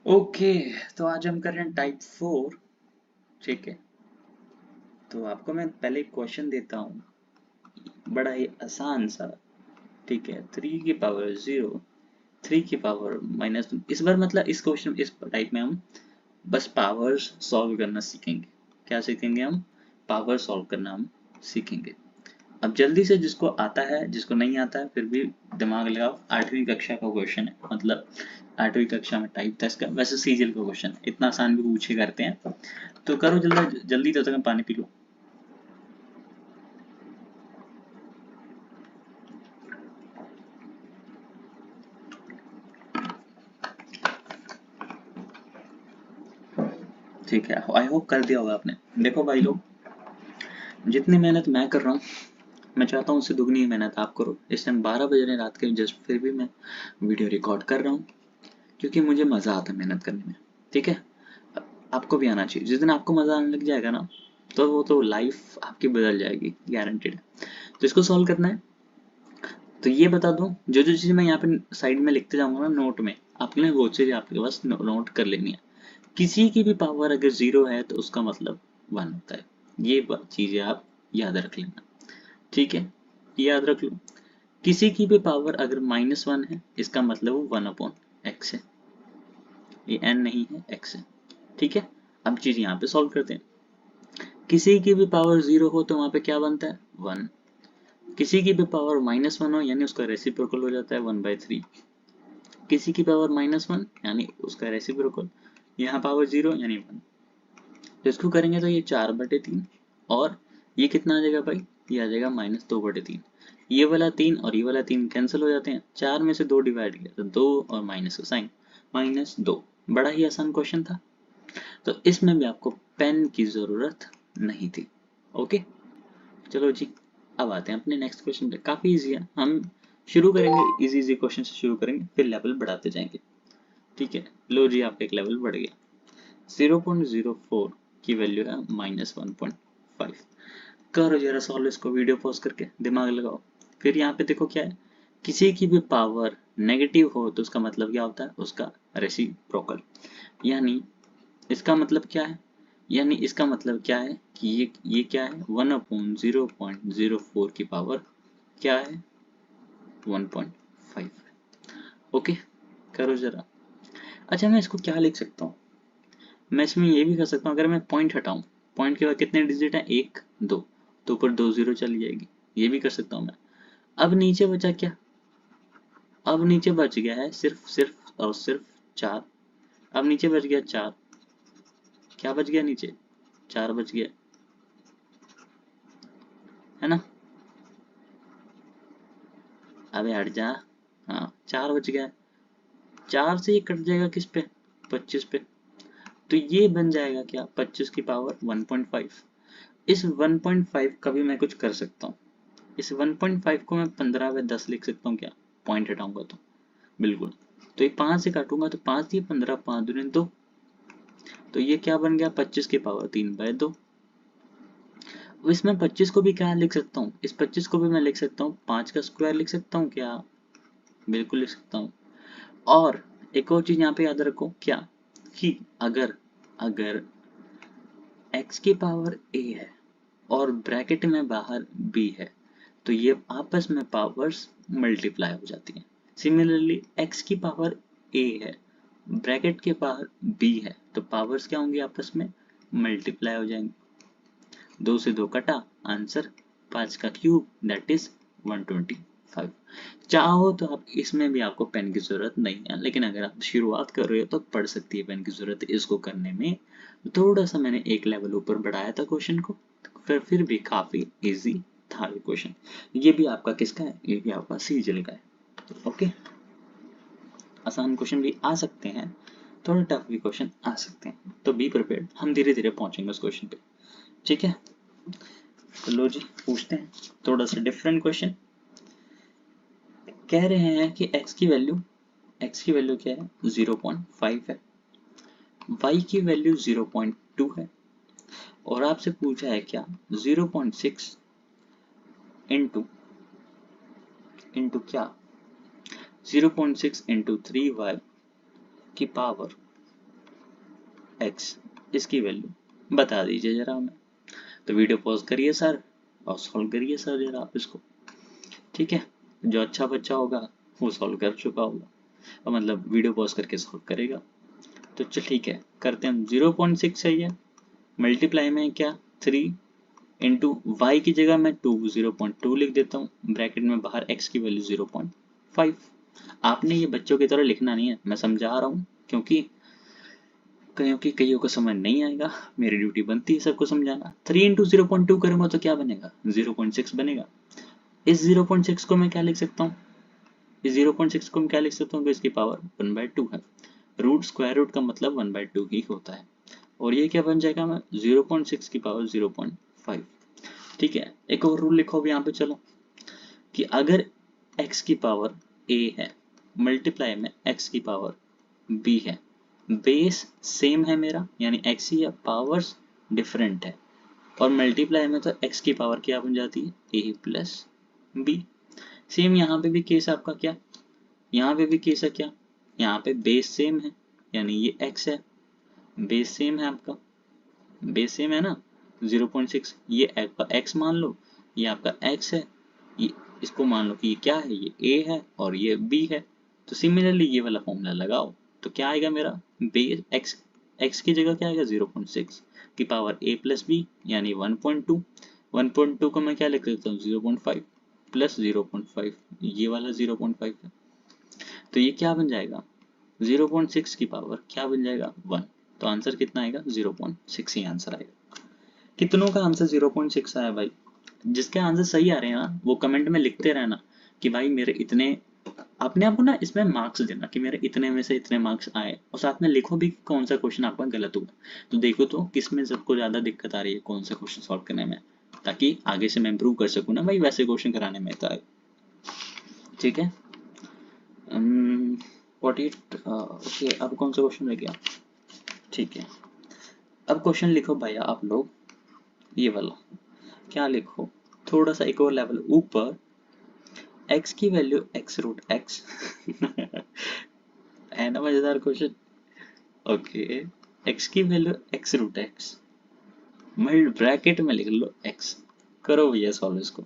Okay, तो आज हम कर रहे हैं टाइप 4। ठीक है, तो आपको मैं पहले एक क्वेश्चन देता हूँ, बड़ा ही आसान सा। ठीक है, 3 की पावर 0, 3 की पावर -1। इस बार मतलब इस क्वेश्चन इस टाइप में हम बस पावर्स सॉल्व करना सीखेंगे। क्या सीखेंगे हम? पावर सॉल्व करना हम सीखेंगे। अब जल्दी से, जिसको आता है जिसको नहीं आता है फिर भी दिमाग लगाओ। 8वीं कक्षा का क्वेश्चन है, मतलब 8वीं कक्षा में टाइप था इसका। वैसे सीजीएल का क्वेश्चन है, इतना आसान भी पूछे करते हैं। तो करो जल्दी जल्दी, तब तक मैं पानी पी लूं। ठीक है, आई होप कर दिया होगा आपने। देखो भाई लोग, जितनी मेहनत मैं कर रहा हूँ, मैं चाहता हूँ उससे दुगनी ही मेहनत आप करो। इस टाइम 12 बज रहे हैं रात के, जस्ट फिर भी मैं वीडियो रिकॉर्ड कर रहा हूँ, क्योंकि मुझे मजा आता है मेहनत करने में। ठीक है, आपको भी आना चाहिए। जिस दिन आपको मजा आने लग जाएगा ना, तो वो तो लाइफ आपकी बदल जाएगी, गारंटेड है। तो इसको सॉल्व करना है। तो ये बता दूं, जो जो चीज़ मैं यहाँ पे साइड में लिखते जाऊंगा ना नोट में, आपने वो चीज़ आपके पास नोट कर लेनी है। किसी की भी पावर अगर 0 है तो उसका मतलब 1 होता है। ये चीज़ें आप याद रख लेना। ठीक है, ये याद रख लो। किसी की भी पावर अगर -1 है, इसका मतलब वो 1/x है। ये n नहीं है, x है। ठीक है, अब चीज़ यहाँ पे सॉल्व करते हैं। किसी की भी पावर 0 हो तो वहाँ पे क्या बनता है? 1। किसी की भी पावर -1 हो, यानी उसका रेसिप्रोकल हो जाता है 1/3। किसी की पावर -1 यानी उसका रेसिप्रोकल, यहाँ पावर 0 यानी 1। तो इसको करेंगे तो ये 4/3, और ये कितना आ जाएगा भाई? ये आ जाएगा -2/3। ये वाला 3 और ये वाला 3 कैंसिल हो जाते हैं। 4 में से 2 डिवाइड किया तो 2, और माइनस का साइन, -2। बड़ा ही आसान क्वेश्चन था, तो इसमें भी आपको पेन की जरूरत नहीं थी। ओके, चलो जी, अब आते हैं अपने नेक्स्ट क्वेश्चन पे। काफी इजी है, हम शुरू करेंगे इजी इजी क्वेश्चन से शुरू करेंगे, फिर लेवल बढ़ाते जाएंगे। ठीक है, लो जी, आपका एक लेवल बढ़ गया। 0.04 की वैल्यू है -1.5। करो जरा सॉल्व इसको, वीडियो पॉज करके दिमाग लगाओ। फिर यहाँ पे देखो क्या है, किसी की भी पावर नेगेटिव हो तो उसका मतलब क्या होता है? उसका रेसिप्रोकल। यानी इसका मतलब क्या है? यानी इसका मतलब क्या है कि ये क्या है? 1/0.04 की पावर क्या है? 1.5। ओके, करो जरा। अच्छा, मैं इसको क्या लिख सकता हूँ? मैं इसमें ये भी कर सकता हूँ, अगर मैं पॉइंट हटाऊं, पॉइंट के बाद कितने डिजिट हैं? 1 2, तो ऊपर 2 0 चली जाएगी। ये भी कर सकता हूँ मैं। अब नीचे बचा क्या? अब नीचे बच गया है सिर्फ सिर्फ और सिर्फ 4। अब नीचे बच गया 4। क्या बच गया नीचे? 4 बच गया, है ना? अबे हट जा। हाँ, 4 बच गया। 4 से ये कट जाएगा किस पे? 25 पे। तो ये बन जाएगा क्या? 25 की पावर 1.5। इस 1.5 का भी मैं कुछ कर सकता हूँ। इस 1.5 को मैं 15/10 लिख सकता हूँ क्या? पॉइंट हटाऊंगा तो बिल्कुल। तो ये 5 से काटूंगा तो 5 ये 15, 5 दूनी 2। तो ये क्या बन गया? 25 की पावर 3/2। अब इसमें 25 को भी क्या लिख सकता हूँ? इस 25 को भी मैं लिख सकता हूँ 5 का स्क्वायर लिख सकता हूँ क्या? बिल्कुल लिख सकता हूँ। और एक और चीज यहाँ पे याद रखो, क्या? कि अगर अगर x की पावर a है और ब्रैकेट में बाहर b है, तो ये आपस में पावर्स मल्टीप्लाई हो जाती हैं। सिमिलरली x की पावर a है, ब्रैकेट के बाहर b है, तो पावर्स क्या होंगी? आपस में मल्टीप्लाई हो जाएंगी। 2 से 2 कटा, आंसर 5 का क्यूब, दैट इज 125। चाहो तो आप इसमें भी, आपको पेन की जरूरत नहीं है, लेकिन अगर आप शुरुआत कर रहे हो तो पड़ सकती है पेन की जरूरत इसको करने में। थोड़ा सा मैंने एक लेवल ऊपर बढ़ाया था क्वेश्चन को, फिर भी काफी इजी था ये क्वेश्चन। ये भी आपका किसका है? ये भी आपका सीजल का है। ओके, आसान क्वेश्चन भी आ सकते हैं, थोड़ा टफ भी क्वेश्चन आ सकते हैं, तो बी प्रिपेयर्ड, हम धीरे धीरे पहुंचेंगे उस क्वेश्चन पे। ठीक है, तो लो जी, पूछते हैं थोड़ा सा डिफरेंट क्वेश्चन। कह रहे हैं कि x की वैल्यू क्या है? 0.5 है। y की वैल्यू 0.2 है, और आपसे पूछा है क्या? 0.6 इंटू इंटू क्या? 0.6 इंटू 3y की पावर एक्स, इसकी वैल्यू बता दीजिए जरा हमें। तो वीडियो पॉज करिए सर और सॉल्व करिए सर जरा आप इसको, ठीक है। जो अच्छा बच्चा होगा वो सॉल्व कर चुका होगा, और मतलब वीडियो पॉज करके सॉल्व करेगा। तो चल ठीक है, करते हैं हम। 0.6 है ये, मल्टीप्लाई में क्या 3 इंटू वाई की जगह मैं 0.2 लिख देता हूँ, ब्रैकेट में बाहर x की वैल्यू 0.5। आपने ये बच्चों की तरह लिखना नहीं है, मैं समझा रहा हूँ, क्योंकि कईयों को समझ नहीं आएगा, मेरी ड्यूटी बनती है सबको समझाना। 3 इंटू 0.2 करूंगा तो क्या बनेगा, 0.6 बनेगा। इस 0.6 को मैं क्या लिख सकता हूँ, इस 0.6 को मैं क्या लिख सकता हूँ कि इसकी पावर 1/2 है। रूट स्क्वायर रूट का मतलब 1/2 ही होता है, और ये क्या बन जाएगा, मैं 0.6 की पावर 0.5। ठीक है, एक और रूल लिखो अब यहाँ पे, चलो, कि अगर x की पावर a है मल्टीप्लाई में x की पावर b है, बेस सेम है मेरा, यानी x ही है, पावर्स डिफरेंट है, और मल्टीप्लाई में तो x की पावर क्या बन जाती है, a प्लस b। सेम यहाँ पे भी केस आपका क्या, यहाँ पे भी केस है क्या, यहाँ पे बेस सेम है, यानी ये x है, बेस सेम है आपका, बेस सेम है ना 0.6, ये आपका x मान लो, ये आपका x है, ये इसको मान लो कि ये क्या है, ये a है और ये b है। तो सिमिलरली ये वाला फॉर्मूला लगाओ, तो क्या आएगा मेरा, बेस x की जगह क्या आएगा 0.6 की पावर a प्लस b, यानी 1.2। 1.2 को मैं क्या लिख देता हूँ 0.5 प्लस 0.5, ये वाला 0.5 है, तो ये क्या बन जाएगा 0.6 की पावर क्या बन जाएगा 1। तो आंसर कितना आएगा 0.6 ही आंसर आएगा। कितनों का आंसर 0.6 आया भाई, जिसके आंसर सही आ रहे हैं ना वो कमेंट में लिखते रहना कि भाई मेरे इतने, अपने आप को ना इसमें मार्क्स देना कि मेरे इतने में से इतने मार्क्स आए, और साथ में लिखो भी कौन सा क्वेश्चन आपका गलत हुआ। तो देखो तो किसमें सबको ज्यादा दिक्कत आ रही है, कौन सा क्वेश्चन सॉल्व करने में, ताकि आगे से मैं इंप्रूव कर सकूँ ना भाई वैसे क्वेश्चन कराने में। ठीक है, ओके, अब कौन सा क्वेश्चन रह गया, ठीक है। अब क्वेश्चन लिखो भैया आप लोग, ये वाला क्या लिखो, थोड़ा सा एक और लेवल ऊपर, x की वैल्यू x रूट x है ना मजेदार क्वेश्चन। ओके, x की वैल्यू x रूट x, मल्ट ब्रैकेट में लिख लो x, करो भैया सॉल्व इसको।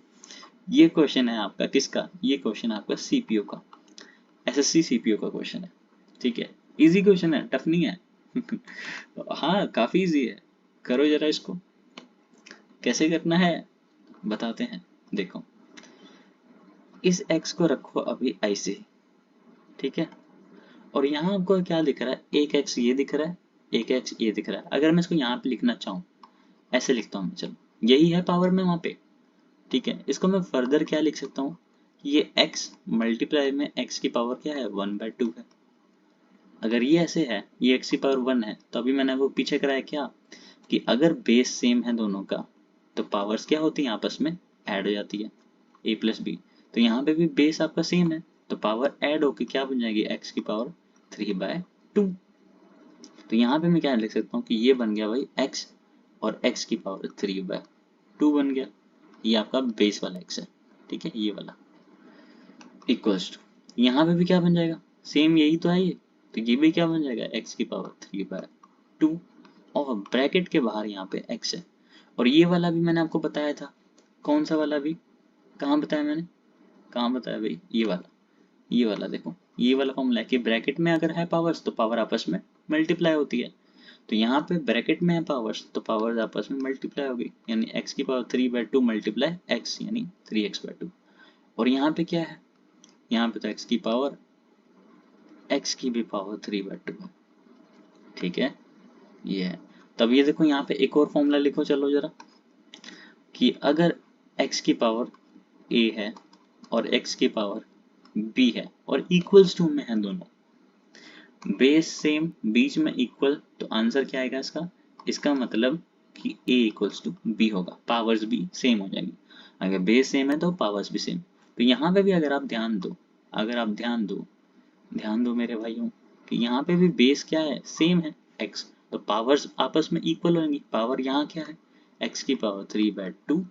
ये क्वेश्चन है आपका किसका, ये क्वेश्चन आपका सीपीयू का, एसएससी सीपीयू का क्वेश्चन है, ठीक है। इजी क्वेश्चन है, टफ नहीं है हाँ काफी इजी है, करो जरा इसको, कैसे करना है बताते हैं। देखो, इस x को रखो अभी ऐसे, ठीक है, और यहाँ आपको क्या दिख रहा है, एक x ये दिख रहा है, एक x ये दिख रहा है। अगर मैं इसको यहाँ पे लिखना चाहूँ, ऐसे लिखता हूँ, चलो यही है पावर में वहाँ पे, ठीक है। इसको मैं फर्दर क्या लिख सकता हूँ, ये x मल्टीप्लाई में x की पावर क्या है 1/2 है। अगर ये ऐसे है, ये x की पावर 1 है, तो अभी मैंने वो पीछे कराया क्या, कि अगर बेस सेम है दोनों का, तो पावर्स क्या होती हैं आपस में ऐड हो जाती है, a प्लस बी। तो यहाँ पे भी बेस आपका सेम है, तो पावर ऐड होके क्या बन जाएगी, x की पावर 3/2। तो यहाँ पे मैं क्या लिख सकता हूँ कि ये बन गया भाई x, और x की पावर 3/2 बन गया, ये आपका बेस वाला x है, ठीक है, ये वाला इक्वल्स टू, यहाँ पे भी क्या बन जाएगा, सेम यही तो है ये, तो ये भी क्या बन जाएगा x की पावर 3/2, और ब्रैकेट के बाहर यहाँ पे x है। और ये वाला भी मैंने आपको बताया था, कौन सा वाला भी, कहाँ बताया मैंने, कहाँ बताया भाई, ये वाला देखो, ये वाला फॉर्मूला है कि ब्रैकेट में अगर है पावर्स तो पावर आपस में मल्टीप्लाई होती है। तो यहाँ पे ब्रैकेट में है पावर्स, तो पावर्स आपस में मल्टीप्लाई होगी, यानी x की पावर 3/2 मल्टीप्लाई x, यानी 3x/2। और यहाँ पे क्या है, यहाँ पे तो x की पावर, x की भी पावर 3/2 है, ठीक है, ये है। तब ये देखो यहाँ पे एक और फॉर्मूला लिखो चलो जरा, कि अगर x की पावर a है और x की पावर b है और इक्वल्स टू में है दोनों, बेस सेम बीच में इक्वल, तो आंसर क्या आएगा इसका, इसका मतलब कि a इक्वल्स टू b होगा, पावर्स भी सेम हो जाएंगी। अगर बेस सेम है तो पावर्स भी सेम। तो यहाँ पे भी अगर आप ध्यान दो, अगर आप ध्यान दो मेरे भाइयों, कि यहाँ पे भी बेस क्या है, सेम है x, तो पावर्स आपस में इक्वल होंगी। पावर यहाँ क्या है, x की पावर 3/2,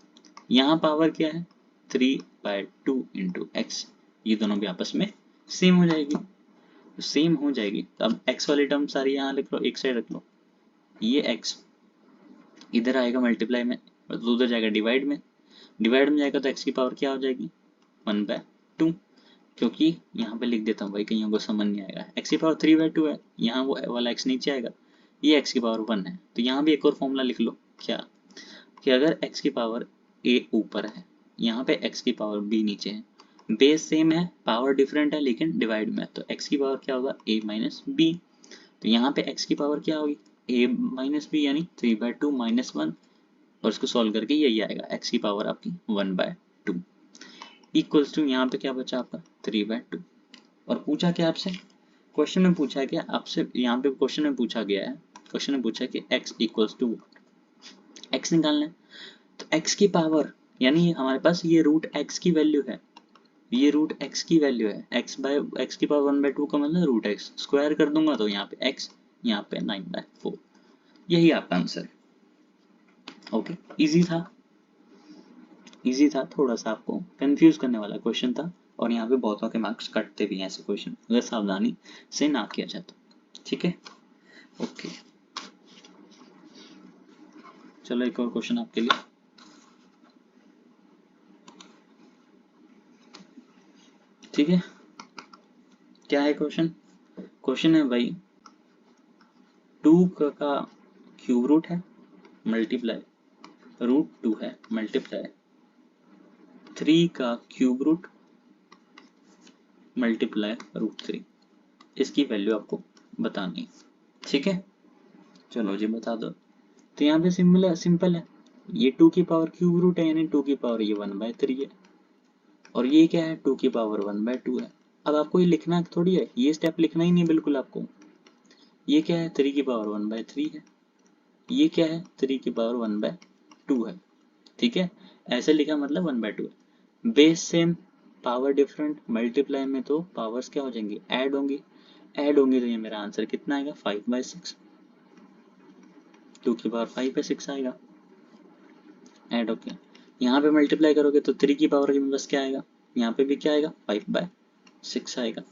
यहाँ पावर क्या है 3/2 इंटू एक्स, ये दोनों भी आपस में सेम हो जाएगी, तो सेम हो जाएगी। तो अब x वाली टर्म सारी यहाँ लिख लो, एक साइड रख लो, ये x इधर आएगा मल्टीप्लाई में और उधर जाएगा डिवाइड में, डिवाइड में जाएगा तो x की पावर क्या हो जाएगी 1/2, क्योंकि यहाँ पे लिख देता हूँ भाई कहीं को समझ नहीं आएगा, x की पावर 3/2 है, यहाँ वो वाला x नीचे आएगा, ये x की पावर 1 है, तो यहाँ भी एक और फॉर्मूला लिख लो क्या, कि अगर x की पावर a ऊपर है, यहाँ पे x की पावर b नीचे है, बेस सेम है, पावर डिफरेंट है लेकिन डिवाइड में है, तो x की पावर क्या होगा a माइनस बी, तो यहाँ पे x की पावर क्या होगी a माइनस बी यानी 3/2 माइनस 1, और इसको सॉल्व करके यही आएगा x की पावर आपकी 1/2 इक्वल्स टू, यहाँ पे क्या बचा आपका 3/2। और पूछा क्या आपसे, क्वेश्चन में पूछा है क्या आपसे, यहाँ पे क्वेश्चन में पूछा गया है, क्वेश्चन में पूछा है कि x इक्वल्स टू x निकालना है, तो x की पावर यानी हमारे पास ये रूट x की वैल्यू है, ये रूट x की वैल्यू है, x की पावर 1/2 का मतलब रूट x, स्क्वायर कर दूंगा तो यहाँ पे x, यहाँ पे 9/4, यही आपका आंसर है। ओके, इजी था, इजी था, थोड़ा सा आपको कंफ्यूज करने वाला क्वेश्चन था, और यहाँ पे बहुतों के मार्क्स कटते भी हैं ऐसे क्वेश्चन अगर सावधानी से ना किया जाए तो, ठीक है। ओके, चलो एक और क्वेश्चन आपके लिए, ठीक है। क्या है क्वेश्चन, क्वेश्चन है भाई 2 का क्यूब रूट है मल्टीप्लाई रूट 2 है मल्टीप्लाई 3 का क्यूब रूट मल्टीप्लाई रूट 3, इसकी वैल्यू आपको बतानी है, ठीक है। चलो जी बता दो, तो यहाँ पे सिंपल है, ये 2 की पावर क्यूब रूट है यानी 2 की पावर ये 1/3 है, और ये क्या है 2 की पावर 1/2 है। अब आपको ये लिखना थोड़ी है, ये स्टेप लिखना ही नहीं बिल्कुल आपको, ये क्या है 3 की पावर 1/3 है, ये क्या है 3 की पावर 1/2 है, ठीक है, ऐसे लिखा मतलब 1/2 है, base same power different, multiply में तो पावर्स क्या हो जाएंगी ऐड होंगी, ऐड होंगी तो ये मेरा आंसर कितना आएगा 5/6, 2 की पावर 5/6 आएगा, ऐड होके यहाँ पे मल्टीप्लाई करोगे तो 3 की पावर के बस क्या आएगा, यहाँ पे भी क्या आएगा 5/6 आएगा।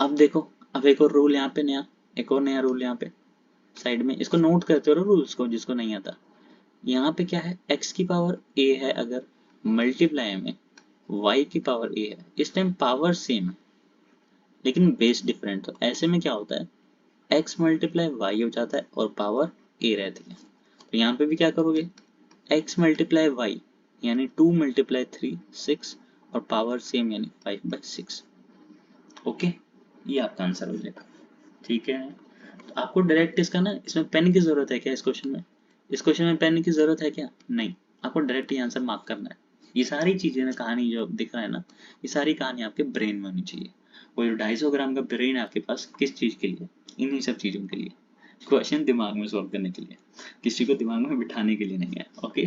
अब देखो, अब एक और रूल यहाँ पे नया, एक और नया रूल यहाँ पे साइड में, इसको नोट करते रहो रूल्स को जिसको नहीं आता। यहाँ पे क्या है x की पावर a है, अगर मल्टीप्लाई में y की पावर a है, इस टाइम पावर सेम है लेकिन बेस डिफरेंट, तो ऐसे में क्या होता है x मल्टीप्लाई y हो जाता है और पावर a रहती है, तो यहाँ पे भी क्या करोगे x मल्टीप्लाई y यानी 2 मल्टीप्लाई 3 6 और पावर सेम यानी 5/6, ओके, ये आपका आंसर हो जाएगा, ठीक है। तो आपको डायरेक्ट इसका ना, इसमें पेन की जरूरत है क्या इस क्वेश्चन में, इस क्वेश्चन में पेन की जरूरत है क्या, नहीं, आपको डायरेक्ट ये आंसर मार्क करना है, ये सारी चीजें ना, कहानी जो दिख रहा है ना, ये सारी कहानी आपके ब्रेन में होनी चाहिए, वो जो 250 ग्राम का ब्रेन है आपके पास किस चीज के लिए, इन्हीं सब चीजों के लिए, क्वेश्चन दिमाग में सॉल्व करने के लिए, किसी को दिमाग में बिठाने के लिए नहीं है, ओके।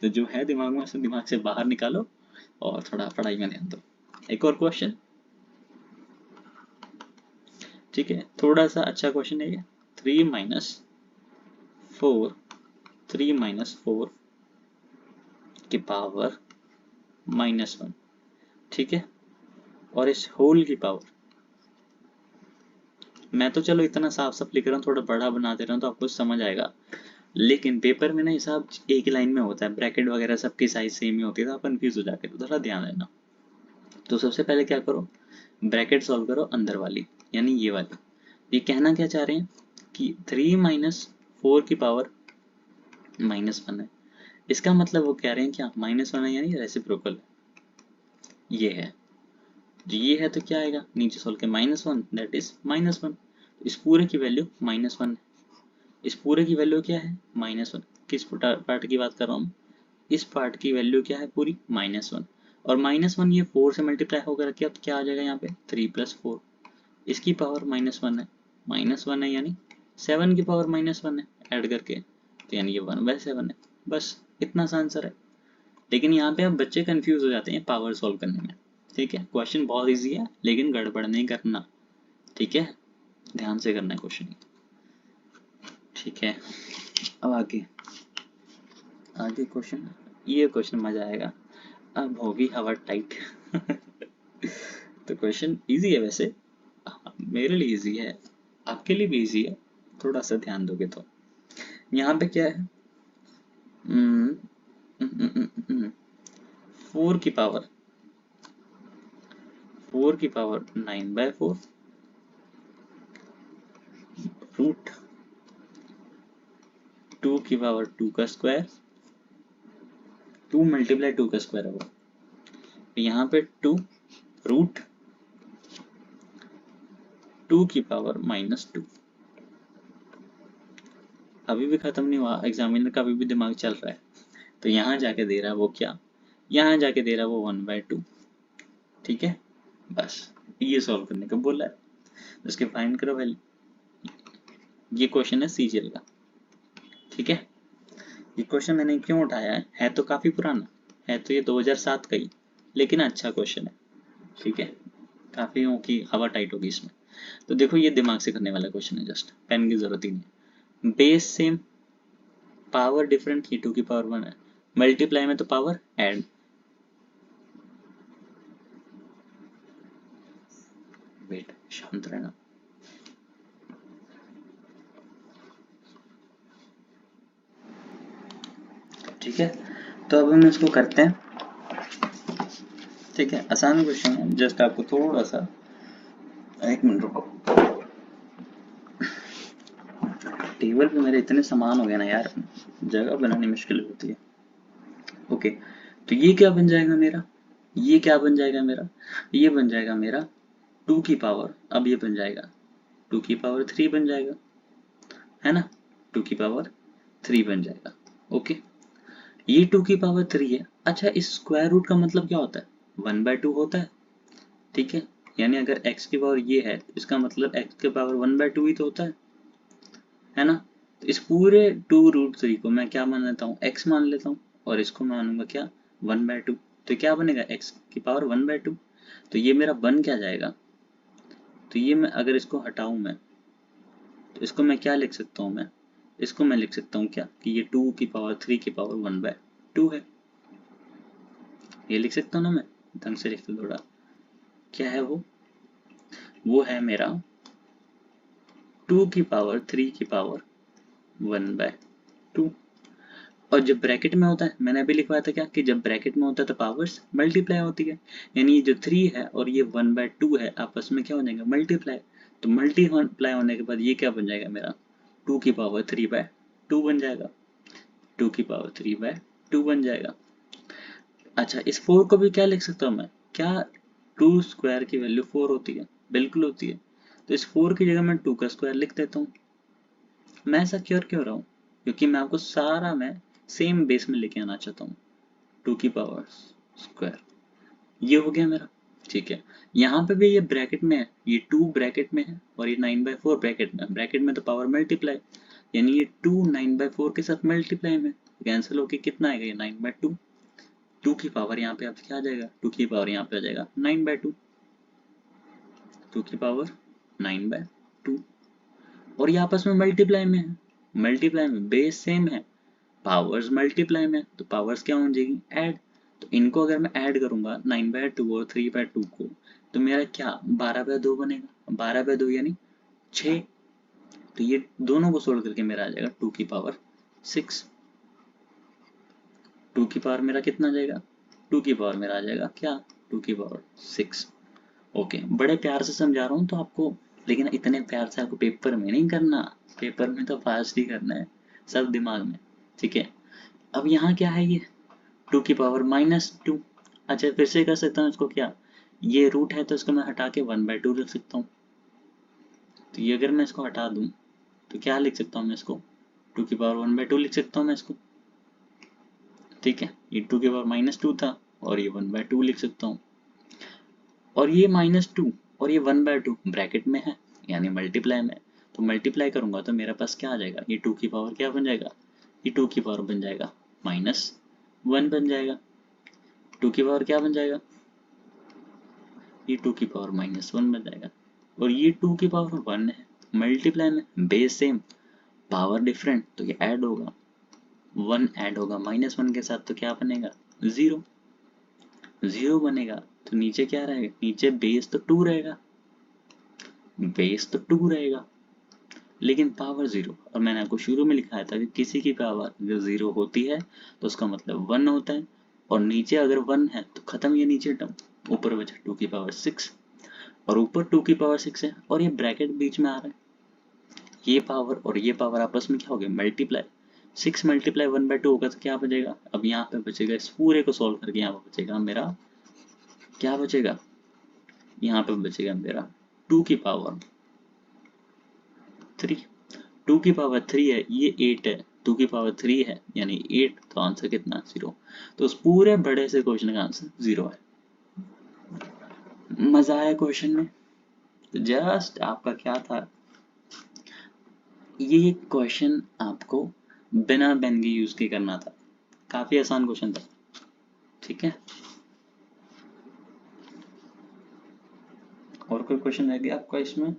तो जो है दिमाग में उसे दिमाग से बाहर निकालो और थोड़ा पढ़ाई में ध्यान दो। एक और क्वेश्चन, ठीक है, थोड़ा सा अच्छा क्वेश्चन है ये, 3 माइनस फोर की पावर -1, ठीक है, और इस होल की पावर, मैं तो चलो इतना साफ साफ लिख रहा हूँ, थोड़ा बड़ा बना दे रहा हूँ तो आपको समझ आएगा, लेकिन पेपर में ना हिसाब एक लाइन में होता है, ब्रैकेट वगैरह सबकी साइज सेम ही होती है, तो आप कंफ्यूज हो जाते हो, तो थोड़ा ध्यान देना। तो सबसे पहले क्या करो, ब्रैकेट सॉल्व करो अंदर वाली यानी ये वाली, ये कहना क्या चाह रहे हैं कि 3 माइनस 4 की पावर -1 है, इसका मतलब वो कह रहे हैं क्या -1 है यानी रेसिप्रोकल, ये है, जो ये है तो क्या आएगा नीचे सोल्व के -1 दैट इज -1, इस पूरे की वैल्यू -1 है, इस पूरे की वैल्यू क्या है -1, किस पार्ट की बात कर रहा हूँ, इस पार्ट की वैल्यू क्या है पूरी -1, और -1 ये 4 से मल्टीप्लाई होकर क्या क्या आ जाएगा यहाँ पे 3 + 4, इसकी पावर -1 है, -1 है यानी 7 की पावर -1 है ऐड करके, तो यानी ये 1/7 है, बस इतना सा आंसर है। लेकिन यहाँ पे अब बच्चे कंफ्यूज हो जाते हैं पावर सॉल्व करने में, ठीक है, क्वेश्चन बहुत इजी है लेकिन गड़बड़ नहीं करना, ठीक है, ध्यान से करना है क्वेश्चन, ठीक है। अब आगे आगे क्वेश्चन, ये क्वेश्चन मजा आएगा, अब होगी हवा टाइट तो क्वेश्चन इजी है वैसे, मेरे लिए इजी है, आपके लिए भी इजी है, थोड़ा सा ध्यान दोगे तो, यहाँ पे क्या है, 4 की पावर 9/4 रूट 2 की पावर 2 का स्क्वायर, 2 मल्टीप्लाई 2 का स्क्वायर होगा, यहाँ पे 2 रूट 2 की पावर -2। अभी भी खत्म नहीं हुआ, एग्जामिनर का अभी भी दिमाग चल रहा है। तो यहाँ जाके दे रहा है वो क्या, यहाँ जाके दे रहा है वो 1/2। ठीक है, बस ये सॉल्व करने को बोला है, उसके फाइंड करो वैल्यू। ये क्वेश्चन है सीजीएल का। ठीक है, ये क्वेश्चन मैंने क्यों उठाया है तो काफी पुराना है, तो ये 2007 का ही, लेकिन अच्छा क्वेश्चन है। ठीक है, काफी हो कि हवा टाइट होगी इसमें। तो देखो ये दिमाग से करने वाला क्वेश्चन है, जस्ट पेन की जरूरत ही नहीं। बेस सेम, पावर डिफरेंट, ये 2 की पावर 1 है, मल्टीप्लाई में तो पावर ऐड। वेट, शांत रहना। ठीक है, तो अब हम इसको करते हैं। ठीक है, आसान क्वेश्चन है, जस्ट आपको थोड़ा सा, एक मिनट रुको। टेबल पे मेरे इतने सामान हो गए ना यार, जगह बनानी मुश्किल होती है। ओके, तो ये क्या बन जाएगा मेरा, ये क्या बन जाएगा मेरा, ये बन जाएगा मेरा 2 की पावर, अब ये बन जाएगा 2 की पावर 3 बन जाएगा, है ना, 2 की पावर 3 बन जाएगा। ओके, ये 2 की पावर 3 है। अच्छा, इस स्क्वायर रूट का मतलब क्या होता है, 1/2 होता है। ठीक है, यानी अगर x की पावर ये है, इसका मतलब x की पावर 1/2 ही तो होता है ना। तो इस पूरे 2√3 को मैं क्या मान लेता हूँ, x मान लेता हूँ, और इसको मानूंगा क्या, 1/2। तो क्या बनेगा, x की पावर 1/2। तो ये मेरा बन क्या जाएगा, तो ये मैं अगर इसको हटाऊं मैं, तो इसको मैं क्या लिख सकता हूँ, मैं इसको मैं लिख सकता हूँ क्या, कि ये 2 की पावर 3 की पावर 1/2 है। ये लिख सकता हूँ ना मैं, ढंग से लिख दो थोड़ा। क्या है वो है मेरा 2 की पावर 3 की पावर 1/2। और जब ब्रैकेट में होता है, मैंने अभी लिखवाया था क्या, कि जब ब्रैकेट में होता है तो पावर्स मल्टीप्लाई होती है, यानी ये जो 3 है और ये 1/2 है, आपस में क्या हो जाएगा, मल्टीप्लाई। तो मल्टीप्लाई होने के बाद ये क्या बन जाएगा मेरा, 2 की पावर 3/2 बन जाएगा, 2 की पावर 3/2 बन जाएगा। अच्छा, इस 4 को भी क्या लिख सकता हूँ मैं, क्या 2 स्क्वायर की वैल्यू 4 होती है, बिल्कुल होती है। तो इस 4 की जगह मैं 2 का स्क्वायर लिख देता हूँ। मैं ऐसा क्यों रहा हूँ, क्योंकि मैं आपको सारा मैं सेम बेस में लेके आना चाहता हूँ, 2 की पावर स्क्वायर। ये हो गया मेरा। ठीक है, यहाँ पे भी ये ब्रैकेट में है, ये 2 ब्रैकेट में है और ये 9/4 ब्रैकेट में। ब्रैकेट में तो पावर मल्टीप्लाई, यानी ये 2 9/4 के साथ मल्टीप्लाई में कैंसिल होके कितना आएगा, ये 9/2। 2 की पावर यहाँ पे आपसे क्या आ जाएगा, 2 की पावर यहाँ पे आ जाएगा 9/2, 2 की पावर 9/2। और ये आपस में मल्टीप्लाई में है, मल्टीप्लाई में, बेस सेम है, पावर्स मल्टीप्लाई में, तो पावर्स क्या हो जाएगी, ऐड। तो इनको अगर मैं ऐड करूंगा 9/2 और 3/2 को, तो मेरा क्या 12/2 बनेगा, 12/2 यानी 6। तो ये दोनों को सोल्व करके मेरा आ जाएगा 2 की पावर 6। 2 की पावर मेरा कितना आ जाएगा, 2 की पावर मेरा आ जाएगा क्या, 2 की पावर 6। ओके, बड़े प्यार से समझा रहा हूँ तो आपको, लेकिन इतने प्यार से आपको पेपर में नहीं करना, पेपर में तो फास्ट ही करना है, सब दिमाग में। ठीक है, अब यहाँ क्या है, ये 2 की पावर -2। अच्छा, फिर से कर सकता हूँ इसको, क्या ये रूट है तो इसको मैं हटा के 1/2 लिख सकता हूँ। तो ये अगर मैं इसको हटा दूँ तो क्या लिख सकता हूँ मैं इसको, 2 की पावर 1/2 लिख सकता हूँ मैं इसको। ठीक है, ये 2 की पावर -2 था और ये 1/2 लिख सकता हूँ। और ये -2 और ये 1/2 ब्रैकेट में है, यानी मल्टीप्लाई में। तो मल्टीप्लाई करूंगा तो मेरे पास क्या आ जाएगा, ये 2 की पावर क्या बन जाएगा, ये 2 की पावर बन जाएगा -1 बन जाएगा। 2 की पावर क्या बन जाएगा, ये 2 की पावर -1 बन जाएगा। और ये 2 की पावर 1 है, मल्टीप्लाई में, बेस सेम, पावर डिफरेंट, तो ये ऐड होगा, 1 ऐड होगा -1 के साथ, तो क्या बनेगा, 0, 0 बनेगा। तो नीचे क्या रहेगा, नीचे बेस तो 2 रहेगा, बेस तो 2 रहेगा। लेकिन पावर जीरो। और मैंने आपको शुरू में लिखाया था कि किसी की पावर अगर जीरो होती है तो उसका मतलब वन होता है, और नीचे अगर वन है तो खत्म ये नीचे टर्म, ऊपर बचा टू की पावर सिक्स, और ऊपर टू की पावर सिक्स है और ये ब्रैकेट बीच में आ रहा है, ये पावर और ये पावर आपस में क्या हो गया, multiply. Six multiply one by two होगा तो क्या बचेगा, अब यहाँ पे बचेगा, इस पूरे को सोल्व करके यहाँ पे बचेगा मेरा, क्या बचेगा, यहाँ पे बचेगा मेरा टू की पावर थ्री। टू की पावर थ्री है, ये एट है, टू की पावर थ्री है यानी एट, तो आंसर कितना, जीरो। तो उस पूरे बड़े से क्वेश्चन का आंसर जीरो है। मजा आया क्वेश्चन में? तो जस्ट आपका क्या था, ये क्वेश्चन आपको बिना पेन के यूज के करना था, काफी आसान क्वेश्चन था, ठीक है। और कोई क्वेश्चन रह गया आपका इसमें?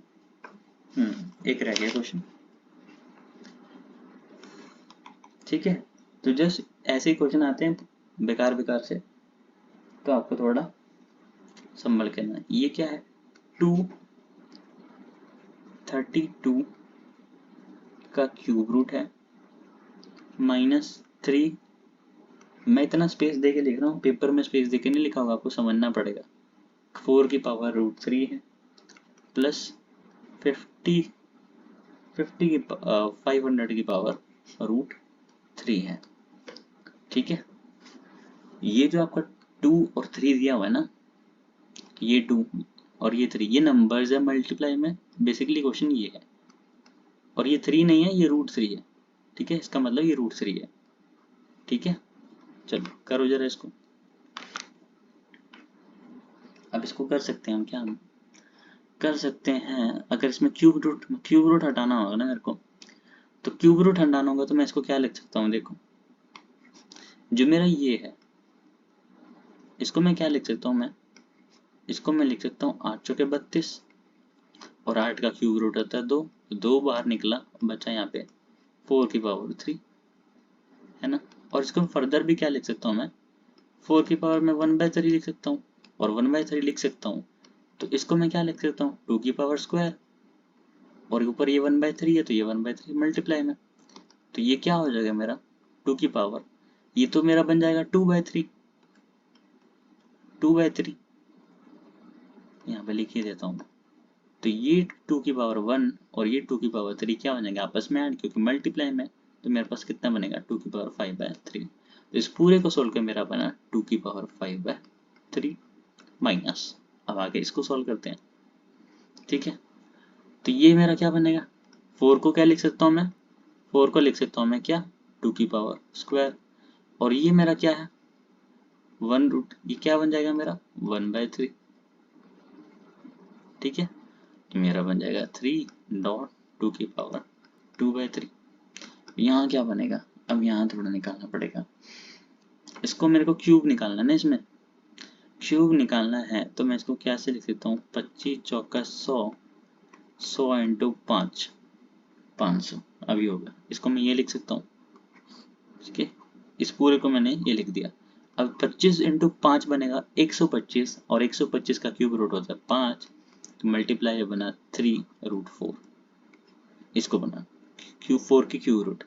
एक रह गया क्वेश्चन, ठीक है। तो जस्ट ऐसे ही क्वेश्चन आते हैं बेकार बेकार से, तो आपको थोड़ा संभल के ना। ये क्या है, 232 का क्यूब रूट है माइनस थ्री। मैं इतना स्पेस दे के लिख रहा हूँ, पेपर में स्पेस दे के नहीं लिखा होगा, आपको समझना पड़ेगा। 4 की पावर रूट थ्री है प्लस 50 50 की 500 की पावर रूट थ्री है, ठीक है। ये जो आपका 2 और 3 दिया हुआ है ना, ये 2 और ये 3, ये नंबर्स है मल्टीप्लाई में, बेसिकली क्वेश्चन ये है। और ये 3 नहीं है, ये रूट थ्री है, ठीक है, इसका मतलब ये रूट थ्री है, ठीक है। चलो करो जरा इसको। अब इसको कर सकते हैं हम, क्या हम कर सकते हैं, अगर इसमें क्यूब रूट हटाना होगा ना मेरे को, तो क्यूब रूट हटाना होगा तो मैं इसको क्या लिख सकता हूँ, देखो जो मेरा ये है, इसको मैं क्या लिख सकता हूँ, मैं इसको मैं लिख सकता हूँ 8 चौके 32, और 8 का क्यूब रूट होता है 2, तो 2 बाहर निकला, बचा यहाँ पे 4 की पावर 3, है ना। और इसको फर्दर भी क्या लिख सकता हूँ मैं, 4 की पावर में 1/3 लिख सकता हूँ, और 1/3 लिख सकता हूँ, तो इसको मैं क्या लिख सकता हूँ, 2 की पावर स्क्वायर, और ऊपर ये 1/3 है तो ये 1/3 मल्टीप्लाई में, तो ये क्या हो जाएगा मेरा, 2 की पावर, ये तो मेरा बन जाएगा 2/3, 2/3 यहाँ पे लिख ही देता हूँ। तो ये 2 की पावर 1 और ये 2 की पावर 3 क्या हो जाएंगे आपस में ऐड, क्योंकि मल्टीप्लाई में, तो मेरे पास कितना बनेगा, 2 की पावर 5/3। तो इस पूरे को सोल्व कर मेरा बना 2 की पावर 5/3 माइनस, अब आगे इसको सोल्व करते हैं, ठीक है। तो ये मेरा क्या बनेगा, 4 को क्या लिख सकता हूँ मैं, 4 को लिख सकता हूँ मैं क्या, 2 की पावर स्क्वायर, और ये मेरा क्या है, 1 रूट, ये क्या बन जाएगा मेरा 1/3, ठीक है। तो मेरा बन जाएगा 3 की पावर 2/3। यहाँ क्या बनेगा, अब यहाँ थोड़ा निकालना पड़ेगा, इसको मेरे को क्यूब निकालना है ना, इसमें क्यूब निकालना है, तो मैं इसको कैसे लिख सकता हूँ, 25 चौका 100, 100 इंटू 5, 500 अभी होगा, इसको मैं ये लिख सकता हूँ, ठीक है। इस पूरे को मैंने ये लिख दिया। अब 25 इंटू 5 बनेगा 125, और 125 का क्यूब रूट होता है 5, तो मल्टीप्लाई बना 3 रूट 4, इसको बना क्यूब 4 की क्यूब रूट।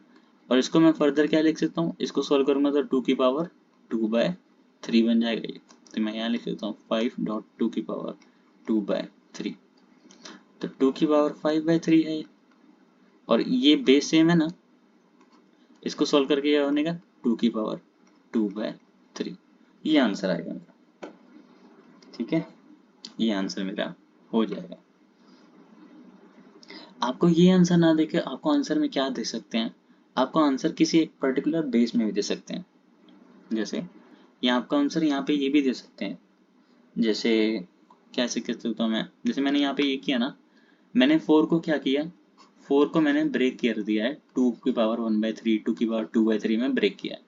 और इसको मैं फर्दर क्या लिख सकता हूँ, इसको सोल्व करूंगा तो 2 की पावर 2/3 बन जाएगा ये, तो मैं यहाँ लिख सकता हूँ 5.2 की पावर 2/3, तो 2 की पावर 5/3 है ये। और ये बेस सेम है ना, इसको सोल्व करके क्या बनेगा, 2 की पावर 2/3, ये आंसर आएगा मेरा, ठीक है। ये आंसर मेरा हो जाएगा। आपको ये आंसर ना देके आपको आंसर में क्या दे सकते हैं, आपको आंसर किसी एक पर्टिकुलर बेस में भी दे सकते हैं, जैसे यहाँ आपका आंसर यहाँ पे ये भी दे सकते हैं, जैसे कैसे कह सकता हूँ मैं, जैसे मैंने यहाँ पे ये किया ना, मैंने 4 को क्या किया, 4 को मैंने ब्रेक कर दिया है, 2 की पावर 1/3, 2 की पावर 2/3 में ब्रेक किया है,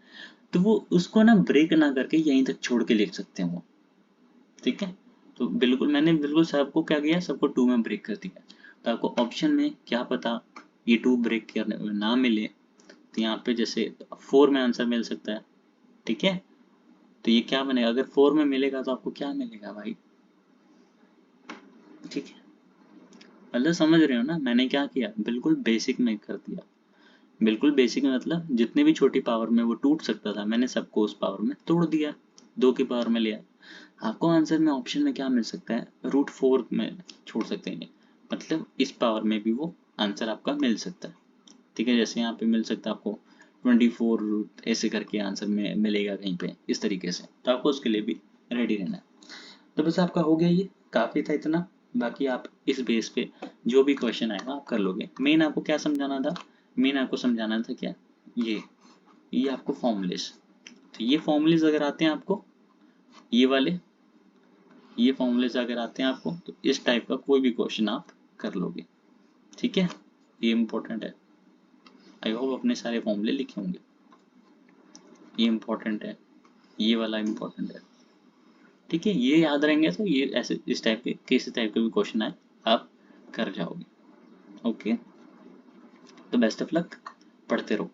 तो वो उसको ना ब्रेक ना करके यहीं तक छोड़ के लिख सकते हैं वो, ठीक है। तो बिल्कुल मैंने बिल्कुल सबको क्या किया, सबको 2 में ब्रेक कर दिया, तो आपको ऑप्शन में क्या पता ये 2 ब्रेक करने में ना मिले, तो यहाँ पे जैसे 4 में आंसर मिल सकता है, ठीक है। तो ये क्या बनेगा, अगर 4 में मिलेगा तो आपको क्या मिलेगा भाई, ठीक है। मतलब समझ रहे हो ना मैंने क्या किया, बिल्कुल बेसिक में कर दिया। बिल्कुल बेसिक में मतलब जितनी भी छोटी पावर में वो टूट सकता था मैंने सबको उस पावर में तोड़ दिया, 2 की पावर में लिया। आपको आंसर में ऑप्शन में क्या मिल सकता है, √4 में छोड़ सकते हैं, मतलब इस पावर में भी वो आंसर आपका मिल सकता है। ठीक है, जैसे यहाँ पे मिल सकता है आपको 24 ऐसे करके आंसर में मिलेगा कहीं पे इस तरीके से, तो आपको उसके लिए भी रेडी रहना है। तो बस आपका हो गया, ये काफ़ी था इतना। बाकी आप इस बेस पे जो भी क्वेश्चन आएगा आप कर लोगे। मेन आपको क्या समझाना था, मेन आपको समझाना था क्या, ये आपको फॉर्मूलेस। तो ये फॉर्मूलेस अगर आते हैं आपको, ये वाले ये फॉर्मूलेस अगर आते हैं आपको, तो इस टाइप का कोई भी क्वेश्चन आप कर लोगे। ठीक है, ये इंपॉर्टेंट है। आई होप अपने सारे फॉर्मूले लिखे होंगे। ये इंपॉर्टेंट है, ये वाला इंपॉर्टेंट है। ठीक है, ये याद रहेंगे तो ये ऐसे इस टाइप के किसी टाइप के भी क्वेश्चन आए आप कर जाओगे। ओके, तो बेस्ट ऑफ लक, पढ़ते रहो।